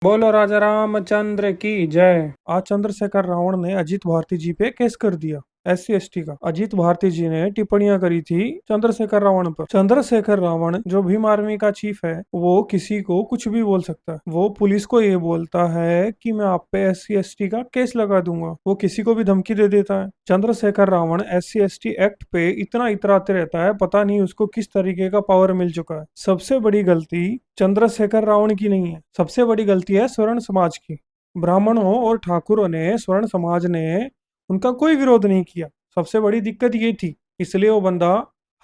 बोलो राजा रामचंद्र की जय। आज चंद्रशेखर रावण ने अजीत भारती जी पे केस कर दिया। SC ST का अजीत भारती जी ने टिप्पणियां करी थी चंद्रशेखर रावण पर। चंद्रशेखर रावण जो भीम आर्मी का चीफ है, वो किसी को कुछ भी बोल सकता है। वो पुलिस को ये बोलता है कि मैं आप पे SC ST का केस लगा दूंगा। वो किसी को भी धमकी दे देता है। Chandrashekhar Ravan SC ST act पे इतना इतराते रहता है, पता नहीं उसको किस तरीके का पावर मिल चुका है। सबसे बड़ी गलती चंद्रशेखर रावण की नहीं है, सबसे बड़ी गलती है स्वर्ण समाज की। ब्राह्मणों और ठाकुरों ने, स्वर्ण समाज ने उनका कोई विरोध नहीं किया। सबसे बड़ी दिक्कत ये थी, इसलिए वो बंदा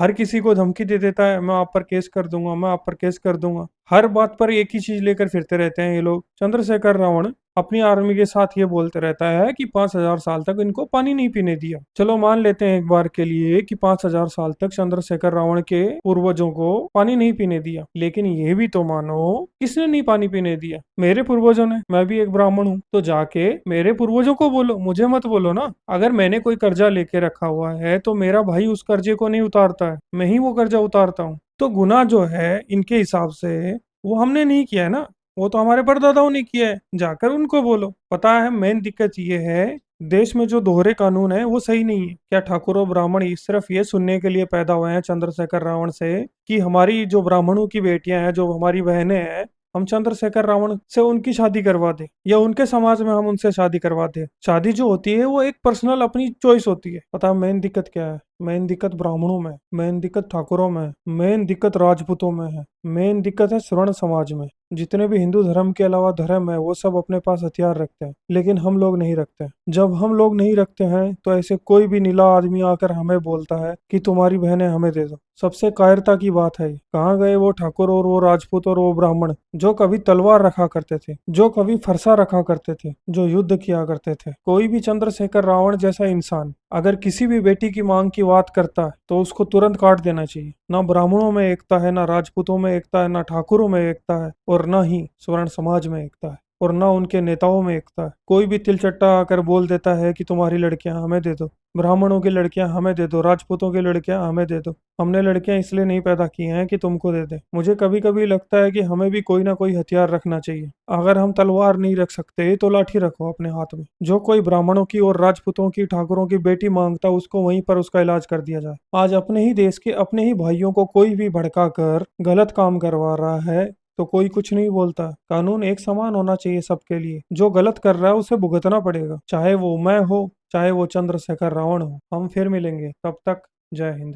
हर किसी को धमकी दे देता है, मैं आप पर केस कर दूंगा, मैं आप पर केस कर दूंगा। हर बात पर एक ही चीज लेकर फिरते रहते हैं ये लोग। चंद्रशेखर रावण अपनी आर्मी के साथ ये बोलते रहता है कि 5,000 साल तक इनको पानी नहीं पीने दिया। चलो मान लेते हैं एक बार के लिए कि 5,000 साल तक चंद्रशेखर रावण के पूर्वजों को पानी नहीं पीने दिया, लेकिन ये भी तो मानो किसने नहीं पानी पीने दिया? मेरे पूर्वजों ने। मैं भी एक ब्राह्मण हूँ, तो जाके मेरे पूर्वजों को बोलो, मुझे मत बोलो ना। अगर मैंने कोई कर्जा लेके रखा हुआ है तो मेरा भाई उस कर्जे को नहीं उतारता है, मैं ही वो कर्जा उतारता हूँ। तो गुनाह जो है इनके हिसाब से वो हमने नहीं किया है ना, वो तो हमारे परदादाओं ने किया है। जाकर उनको बोलो। पता है मेन दिक्कत ये है, देश में जो दोहरे कानून है वो सही नहीं है। क्या ठाकुर और ब्राह्मण सिर्फ ये सुनने के लिए पैदा हुए हैं चंद्रशेखर रावण से कि हमारी जो ब्राह्मणों की बेटियां हैं, जो हमारी बहनें हैं, हम चंद्रशेखर रावण से उनकी शादी करवा दे, या उनके समाज में हम उनसे शादी करवा दे? शादी जो होती है वो एक पर्सनल अपनी चॉइस होती है। पता है मेन दिक्कत क्या है? मेन दिक्कत ब्राह्मणों में, मेन दिक्कत ठाकुरों में, मेन दिक्कत राजपूतों में है, मेन दिक्कत है स्वर्ण समाज में। जितने भी हिंदू धर्म के अलावा धर्म है वो सब अपने पास हथियार रखते हैं, लेकिन हम लोग नहीं रखते। जब हम लोग नहीं रखते हैं तो ऐसे कोई भी नीला आदमी आकर हमें बोलता है कि तुम्हारी बहनें हमें दे दो। सबसे कायरता की बात है ये। कहाँ गए वो ठाकुर और वो राजपूत और वो ब्राह्मण जो कभी तलवार रखा करते थे, जो कभी फरसा रखा करते थे, जो युद्ध किया करते थे? कोई भी चंद्रशेखर रावण जैसा इंसान अगर किसी भी बेटी की मांग की बात करता है तो उसको तुरंत काट देना चाहिए। ना ब्राह्मणों में एकता है, ना राजपूतों में एकता है, ना ठाकुरों में एकता है, और ना ही स्वर्ण समाज में एकता है, और ना उनके नेताओं में एकता है। कोई भी तिलचट्टा आकर बोल देता है कि तुम्हारी लड़कियां हमें दे दो, ब्राह्मणों की लड़कियां हमें दे दो, राजपूतों की लड़कियां हमें दे दो। हमने लड़कियां इसलिए नहीं पैदा की हैं कि तुमको दे दे। मुझे कभी कभी लगता है कि हमें भी कोई ना कोई हथियार रखना चाहिए। अगर हम तलवार नहीं रख सकते तो लाठी रखो अपने हाथ में। जो कोई ब्राह्मणों की और राजपूतों की, ठाकुरों की बेटी मांगता उसको वहीं पर उसका इलाज कर दिया जाए। आज अपने ही देश के अपने ही भाइयों को कोई भी भड़का कर गलत काम करवा रहा है तो कोई कुछ नहीं बोलता। कानून एक समान होना चाहिए सबके लिए। जो गलत कर रहा है उसे भुगतना पड़ेगा, चाहे वो मैं हो, चाहे वो चंद्रशेखर रावण हो। हम फिर मिलेंगे, तब तक जय हिंद।